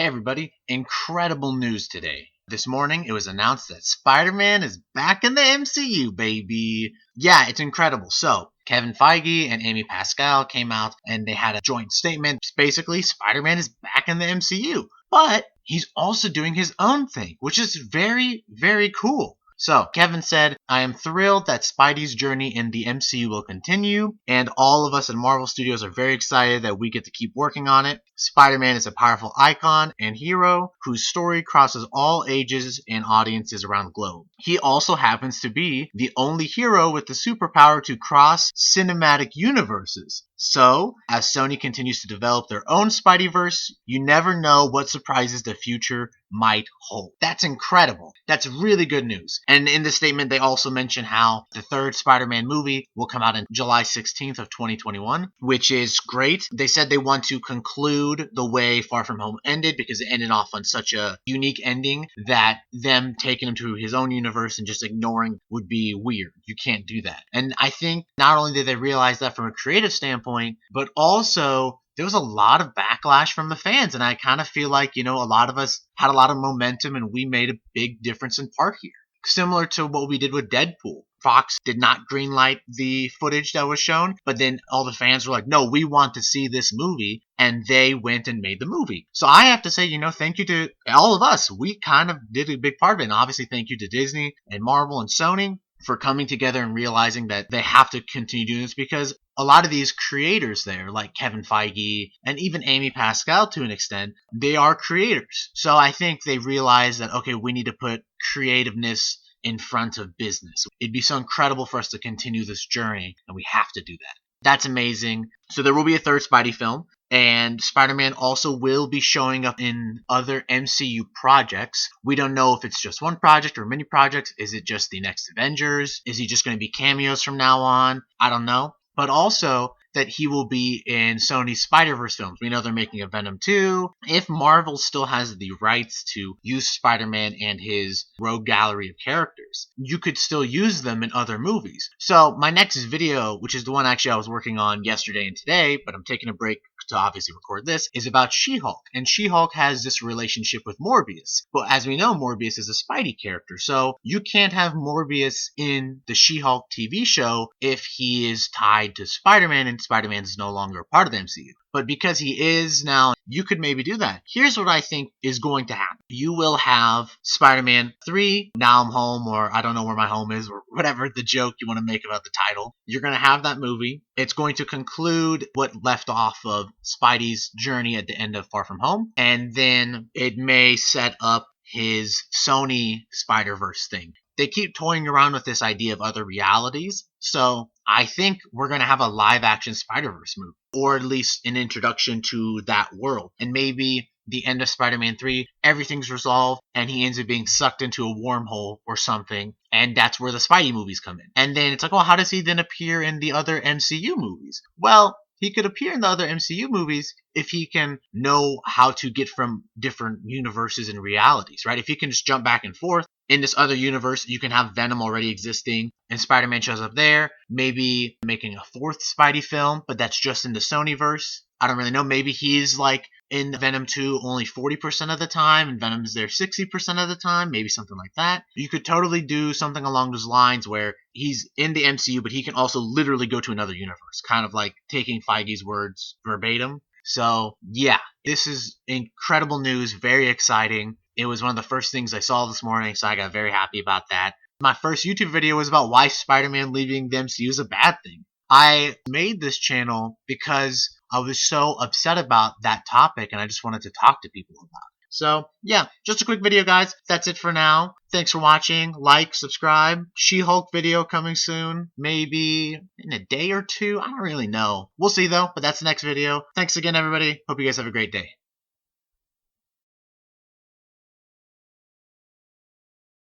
Hey everybody, incredible news today. This morning it was announced that Spider-Man is back in the MCU, baby. Yeah, it's incredible. So, Kevin Feige and Amy Pascal came out and they had a joint statement. Basically, Spider-Man is back in the MCU, but he's also doing his own thing, which is very, very cool. So, Kevin said, I am thrilled that Spidey's journey in the MCU will continue, and all of us at Marvel Studios are very excited that we get to keep working on it. Spider-Man is a powerful icon and hero whose story crosses all ages and audiences around the globe. He also happens to be the only hero with the superpower to cross cinematic universes. So, as Sony continues to develop their own Spideyverse, you never know what surprises the future might hold. That's incredible. That's really good news. And in the statement, they also mention how the third Spider-Man movie will come out on July 16th of 2021, which is great. They said they want to conclude the way Far From Home ended because it ended off on such a unique ending that them taking him to his own universe and just ignoring would be weird. You can't do that. And I think not only did they realize that from a creative standpoint, but also there was a lot of backlash from the fans. And I kind of feel like, a lot of us had a lot of momentum and we made a big difference in part here. Similar to what we did with Deadpool. Fox did not greenlight the footage that was shown, but then all the fans were like, no, we want to see this movie, and they went and made the movie. So I have to say, thank you to all of us. We kind of did a big part of it, and obviously thank you to Disney and Marvel and Sony for coming together and realizing that they have to continue doing this because a lot of these creators there, like Kevin Feige and even Amy Pascal to an extent, they are creators. So I think they realized that, okay, we need to put creativeness in front of business. It'd be so incredible for us to continue this journey, and we have to do that. That's amazing. So there will be a third Spidey film, and Spider-Man also will be showing up in other MCU projects. We don't know if it's just one project or many projects. Is it just the next Avengers? Is he just going to be cameos from now on? I don't know. But also that he will be in Sony's Spider-Verse films. We know they're making a Venom 2. If Marvel still has the rights to use Spider-Man and his rogue gallery of characters, you could still use them in other movies. So my next video, which is the one actually I was working on yesterday and today, but I'm taking a break to obviously record this, is about She-Hulk. And She-Hulk has this relationship with Morbius. But as we know, Morbius is a Spidey character. So you can't have Morbius in the She-Hulk TV show if he is tied to Spider-Man and Spider-Man is no longer a part of the MCU. But because he is now, you could maybe do that. Here's what I think is going to happen. You will have Spider-Man 3, Now I'm Home, or I don't know where my home is, or whatever the joke you want to make about the title. You're going to have that movie. It's going to conclude what left off of Spidey's journey at the end of Far From Home. And then it may set up his Sony Spider-Verse thing. They keep toying around with this idea of other realities. So I think we're going to have a live-action Spider-Verse movie, or at least an introduction to that world. And maybe the end of Spider-Man 3, everything's resolved, and he ends up being sucked into a wormhole or something, and that's where the Spidey movies come in. And then it's like, well, how does he then appear in the other MCU movies? Well, he could appear in the other MCU movies if he can know how to get from different universes and realities, right? If he can just jump back and forth. In this other universe, you can have Venom already existing, and Spider-Man shows up there, maybe making a fourth Spidey film, but that's just in the Sonyverse. I don't really know. Maybe he's like in Venom 2 only 40% of the time, and Venom's there 60% of the time, maybe something like that. You could totally do something along those lines where he's in the MCU, but he can also literally go to another universe, kind of like taking Feige's words verbatim. So, yeah, this is incredible news, very exciting. It was one of the first things I saw this morning, so I got very happy about that. My first YouTube video was about why Spider-Man leaving the MCU is a bad thing. I made this channel because I was so upset about that topic, and I just wanted to talk to people about it. So, yeah, just a quick video, guys. That's it for now. Thanks for watching. Like, subscribe. She-Hulk video coming soon. Maybe in a day or two. I don't really know. We'll see, though, but that's the next video. Thanks again, everybody. Hope you guys have a great day.